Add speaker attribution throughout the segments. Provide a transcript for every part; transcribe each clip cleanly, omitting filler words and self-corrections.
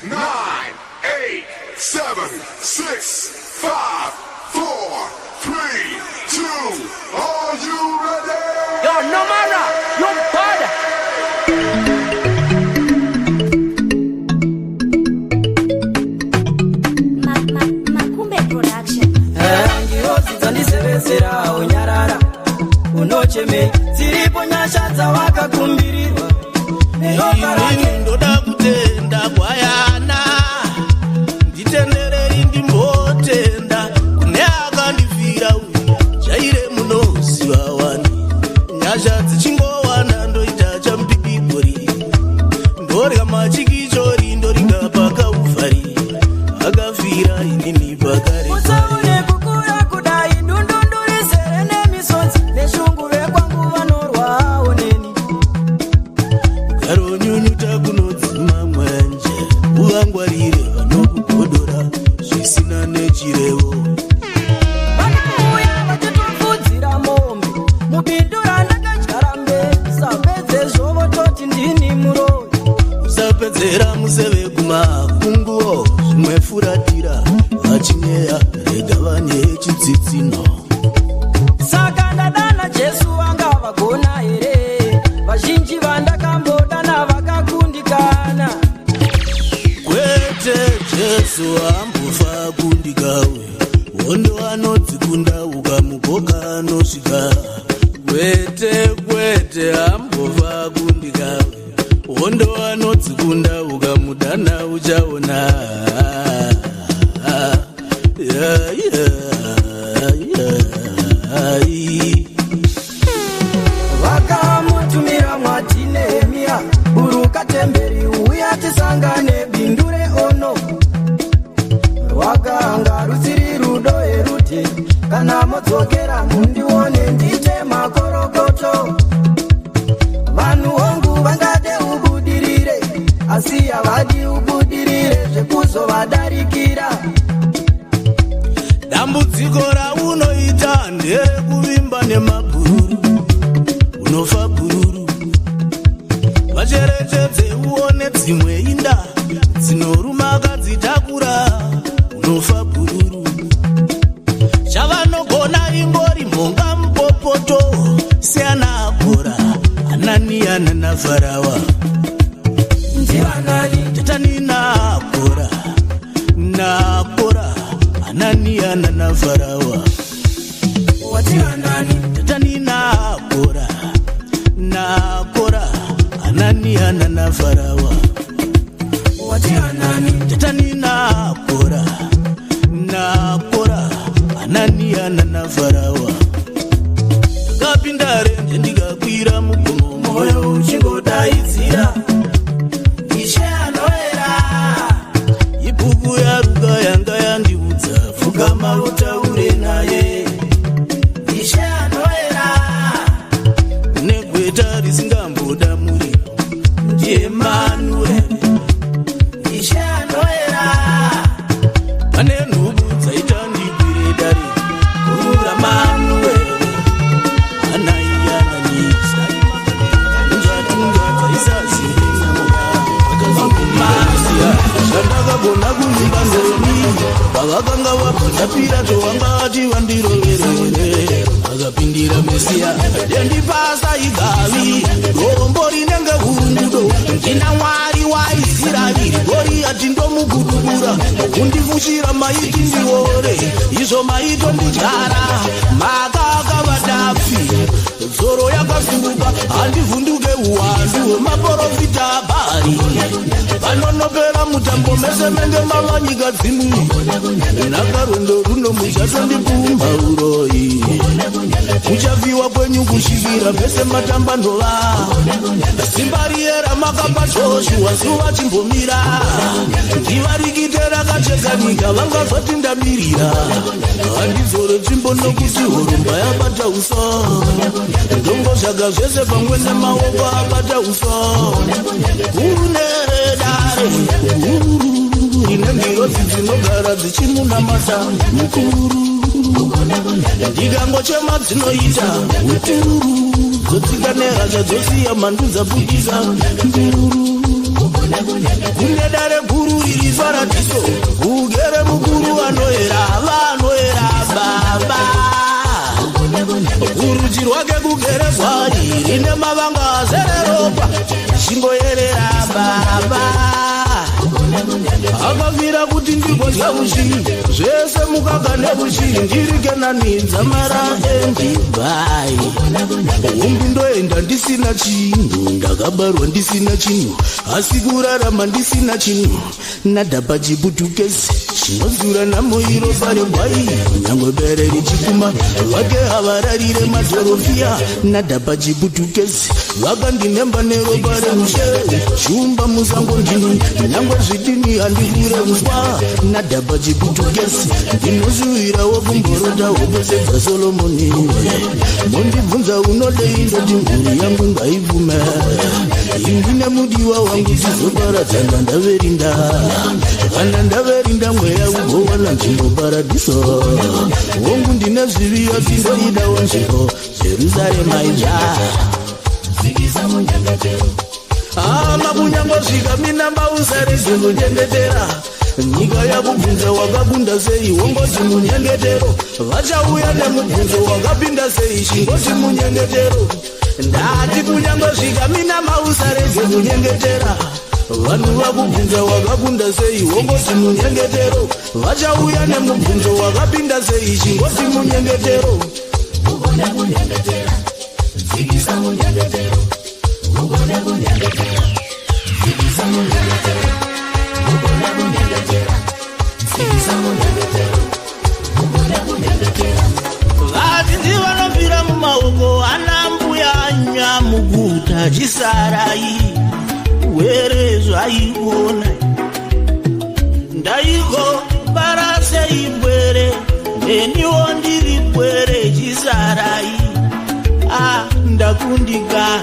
Speaker 1: 9, 8, 7, 6, 5, 4, 3, 2. Are you ready?
Speaker 2: Yo, no manna, you bad.
Speaker 3: Makumbe production.
Speaker 4: Ngiozi dzandisevesera unyarara unocheme dziripo nyasha dzawakakumbirirwa
Speaker 5: Ini ndoda kutenda kwayana nditendereri ndimbotenda kune akandifira uyu chaire munoziva wani nyasha dzichingowana ndoita champipigori ndorya machikichori ndoringa pakaufari akafira inini pakare
Speaker 4: usaune kukura kudai ndundundurisere nemisodzi neshungu vekwangu vanorwa oneni
Speaker 5: karonyunyuta kunodzima mwanje uvangwarire vanokugodora zvisina nechirevo
Speaker 4: vanouya vachitopfudzira mombe mubindura ndakadyara mbesa pedze zvovototi ndini muroi
Speaker 5: usapedzera museve kumakunguo zvimwefuratira vachinyeya rega vane chitsitsino
Speaker 4: saka ndadana jesu vanga vagona here vazhinji vandakambodana vakakundikana
Speaker 5: kwete jesu ambofa kundikawe hondo anodzikunda ukamukoka anosvika kwete ambofa kundikawe hondo anodzikunda ukamudana uchaona
Speaker 4: vakamutumira mwati nehemiya buruka temberi uya tisangane bindure ono rwakanga rusiri rudo erute kana modzokera mundione ndite makorokoto vanhu hongu vangade ubudirire asi havadi ubudirire zvekuzovadarikira
Speaker 5: dambudziko raunoita nderekuvimba nemabhururu unofa bhururu vacherechedze uone dzimwe inda dzinoruma kadzitakura unofa bhururu chavanogona ingori mhonga mupopoto seana akora ananiyana navharawa
Speaker 4: ndivanani
Speaker 5: tatani naakora ananiyana navharawa
Speaker 4: wativanani
Speaker 5: tatani naakora ananiyana navharawa
Speaker 4: wativanani
Speaker 5: tatani naakora ananiyana navharawa takapinda renje ndikakwira mugomo
Speaker 4: moyo uchingodaidzira ishe anoera
Speaker 5: ibhuku yaruka yanga yandiudza pfugama utaure naye
Speaker 4: ishe anoera
Speaker 5: negweta risingamboda muripo ndiye manueri
Speaker 4: ishe anoera
Speaker 5: pane nhubu dzaita ndikwire dare kurura manueri anaiyananisa unzvatunga dzaisazirina akazogumasiya zvandakagona kuimba ndoni pavakanga vabvunapira towangati vandiroverere akapindira mesiya ndendipasa igavi rombo rinenge hurungudo ndina mwari waisirayiri goriyati ndomugudubura kundifushira maiti ndiore izvo maito ndidyara maka akavadapfi zoro yakasuruka handivhunduke uwandu hwemaprofita abhari vanonopera mutambo mese menge mavanyika dzimwi nakarondo runo muchatondipumba uroi muchaviwa kwenyu kusvikira pese matamba ndova simba riyera makapatoshuwa zuva chimbomira ndivarikite rakacheka nyika vangazvati ndamirira handizore tsvimbo nokuti horomba yabata uso ndongo zvaga zvese pamwe nemaoko abata uso kune dare ine ndirodzi dzinogara dzichimunamata mukuru ndikangochema dzinoita uturu dzotsika nehasha dzosiya mhandu dzapukisa mbiruru kune dare guru bhari rine mavanga azere ropa chingoyerera baba akavira kuti ndigodya ushiri zvese mukaka neushiri ndirikenanidza mara endibai umbi ndoenda ndisina chinhu ndakabarwa ndisina chinhu asi kurarama ndisina chinhu nadhapa chiputukezi chinozura namoiro parebwai nyangwe bere richikuma vake havararire madhorofia nadhapa chiputukezi vakandinemba neropa remushe shumba musango ndini nyangwe zvidini handikure uswa nadhapa chiputukezi ndinozuvirawo kumborota hokosedza solomoni mondibvunza unodei ndoti mhuri yangu ngaibvume indine mudiwa wangu tizoparadzana ndaverinda kana ndaverinda mweya ugowana nzvimbo paradiso wongu ndine zviviyo tindoidawo nzvimbo jerusarema ija makunyangosvika mina mausarezi kunyengetera nyika yakubvunza wakakunda sei wongoti munyengetero vachauya nemubvunzo wakapinda sei chingoti munyengetero ndati kunyangosvika mina mausarezi kunyengetera vanhu vakubvunza wakakunda sei wongoti munyengetero vachauya nemubvunzo wakapinda sei chingoti munyengetero vati ndivanobvira mumaoko ana mbuya nyamuguta chisarai were zvaiona ndaiko barasei bwere neniwo ndiri bwere chisarai ndakundikana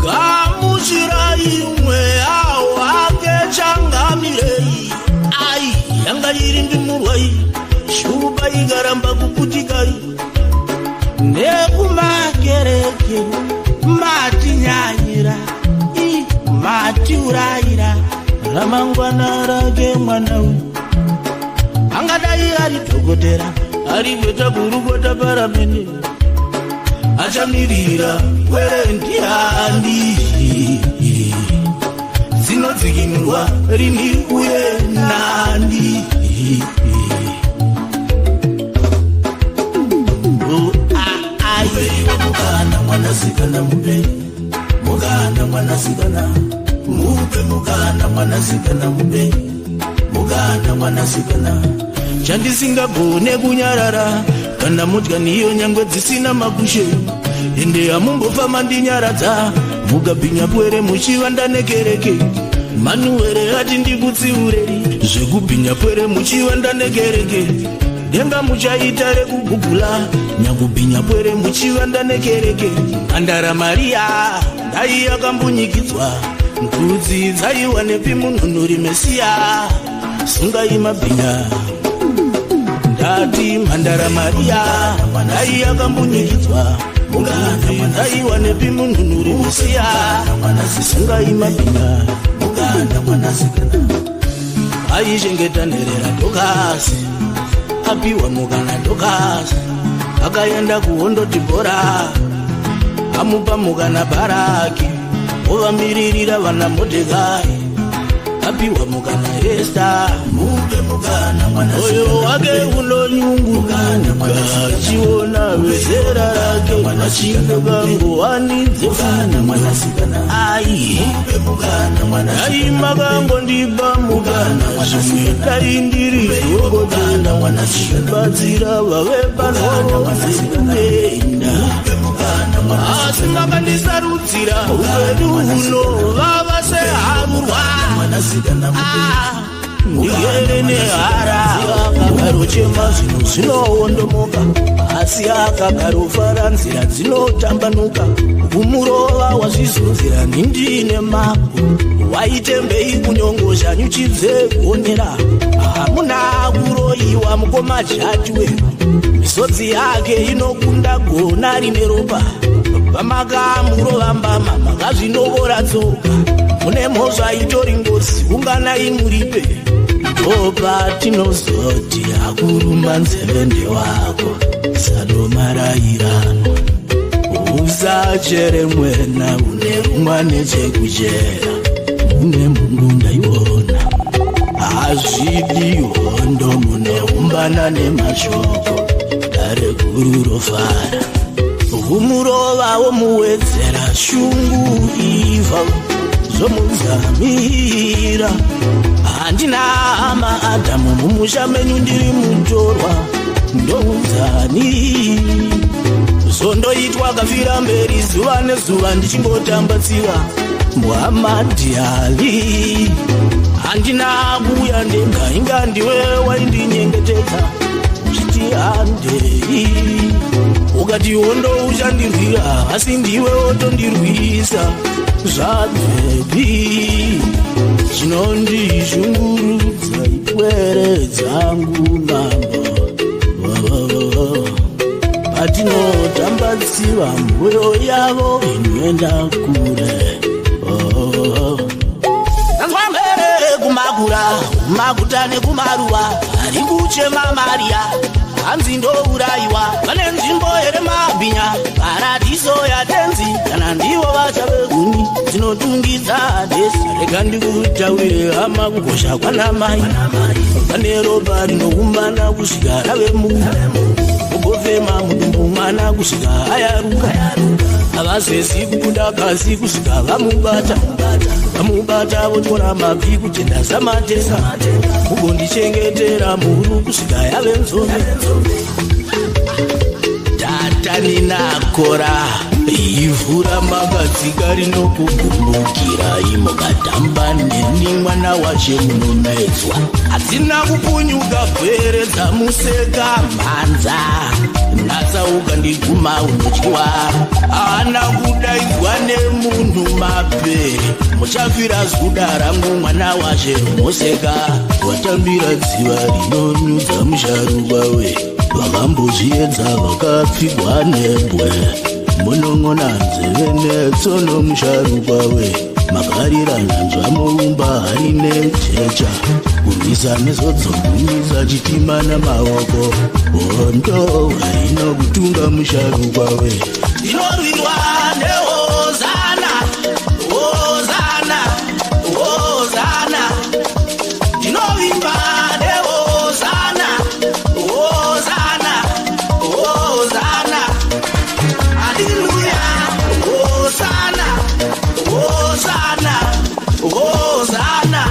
Speaker 5: gamuchirai mweyawo ake changamirei yanga iri ndimurwai shuba ikaramba kuputikai nekumakereke matinyanyira matiurayira ramangwana rake mwana uyu angadai ari dhokotera ari kweta kurukota paramende achamirira kwere ndihandi dzinodzikinurwa rini uye nandi mugana mwanasikana mupe mugana mwanasikana mupe mugana mwanasikana mupe mugana mwanasikana chandisingagone kunyarara kana mudya niyo nyangwe dzisina makushe ende amumbofamba ndinyaradza mugabhinya pwere muchivanda nekereke manuwere ati ndikutsiureri zvekubhinya pwere muchivanda nekereke denga muchaita rekugugula nyakubhinya pwere muchivanda nekereke andara mariya ndai yakambunyikidzwa ndudzi dzaiwa nepi munhunhuri mesiya sungai mabhinya ndati mhandara mariya ndai yakambunyikidzwa ndudzi dzaiwa nepi munhunhuri mesiya sungai mabhinya aishengeta nherera dhokasi apiwa mukana dhokasi akaenda kuhondoti bhora amupa mukana Baraki ovamiririra vana Modhekai apiwa mukana Esta mupe mukana mwana oyo wake unonyunguka chiona vezera rake machinga vangowanidze mukana mwanasikana ai mupe mukana mwana ai makango ndipa mukana zvimwetai ndiri dhokotera mwanasikana vave panoenda asi makandisarudzira upedu huno vava seharurwa ndigere nehara akagaro chema zvinhu zvinoondomoka asi akagaro fara nzira dzinotambanuka kumurova wazvizunzira nindine mako waitembei kunyongo zhanyu chibve kuonera hamuna kuroyiwa mukomajati wenyu misodzi yake inokunda gona rine ropa pamakamurova mbama makazvinovora tsoka mune mhosva itori ngozi unganai muripe topa tinozoti akuruma nzeve ndewako sadomarairano usachere mwena une rumwane chekuchera une mungu ndaiona hazvidi hondo muneumbana nemashoko dare guru rofara umurova womuwedzera shungu iva zvomudzamira handina hama adhamu mumusha menyu ndiri mutorwa ndounzani zondoitwa kafira mberi zuva nezuva ndichingotambatsiva Muhammad Ali handina kuya ndenga inga ndiwe waindinyengetedza uchiti handei ukati hondo uchandirwira asi ndiwe wotondirwisa zvabvepi zvinondizvungurudza ipwere dzangu mambo patinotambatsiva mwoyo yavo inoenda kure nanzwamere kumakura kumaguta nekumaruva ari kuchema mariya hanzi ndourayiwa vane nzvimbo here mabhinya paradiso yatenzi kana ndivo vachave guni dzinotungidza desa rega ndikutaurire hama kukosha kwana mai pane ropa rinoumbana kusvika rave munhu ugofema mudumbu mwana kusvika ayaruka havazvezi kubuda pasi kusvika vamubata votora mabvi kutenda samatesa mugondichengetera mhuru kusvika yave nzombe taninakora ivhura makadzika rinokugumukira imukatamba neni mwana washe munomedzwa hadzina kupunyuka bwere dzamuseka mhanza nasauka ndiguma unotyiwa haana kudaidzwa nemunhu mapere muchafira zuda rangu mwana washe runoseka watambira dziva rinonyudza musharukwa we vakambozviedza vakapfigwa nebwe munon'ona nzeve netsono musharukwa we makarira nyanzva muumba harine jecha kurwisa nezodzogumisa chitima namaoko hondo haino kutunga musharukwa we ndinorwirwa nehozana hozana hozana ndinovimba nehozana hozana hozana haleluya hozana hozana hozana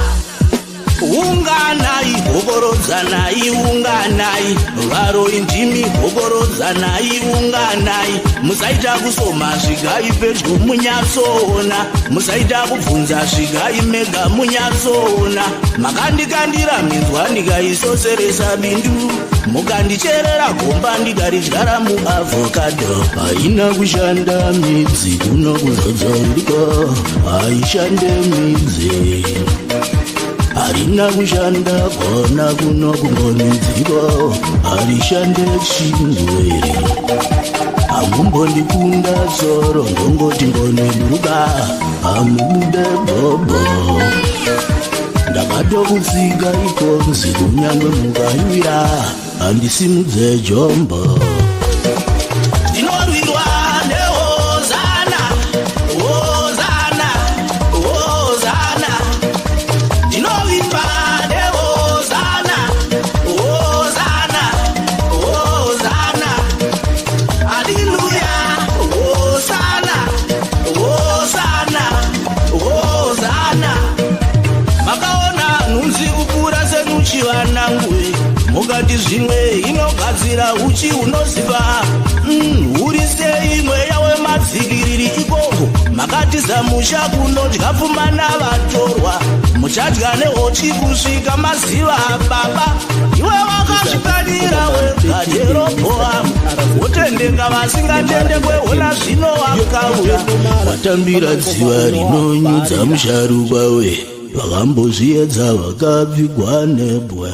Speaker 5: unganai gogorodzanai unganai varoi ndimi gogorodzanai unganai musaita kusoma zvigai pedyo munyatsoona musaita kubvunza zvigai mega munyatsoona makandikandira minzwa ndikaisoseresa bindu mukandicherera gomba ndikaridyara muavhokado haina kushanda midzi kuno kuzodzoriko haishande midzi harina kushanda kona kuno kungonidziko harishande chingwe hamumbondikunda tsoro ngongoti ngoneduka hamude bobo ndakatokutsika ikonzi kunyangwe mukaiwira handisimudze jombo ndinorwirwa nehozana hozana hozana ndinovimba nehozana hozana hozana haleluya hozana hozana hozana makaona nhunzi kukura senuchivanangwe mukati zvimwe inogadzira uchi unoziva hurise imwe yawe madzikiriri ikoko makatiza musha kunodya pfuma navatorwa muchadya nehochi kusvika maziva baba iwe wakazvikanira wega jeroboamu wotendenga vasingatendekwe ona zvino wakauya watambira dziva rinonyudza musharukwa we vakambozviedza vakapfigwa nebwe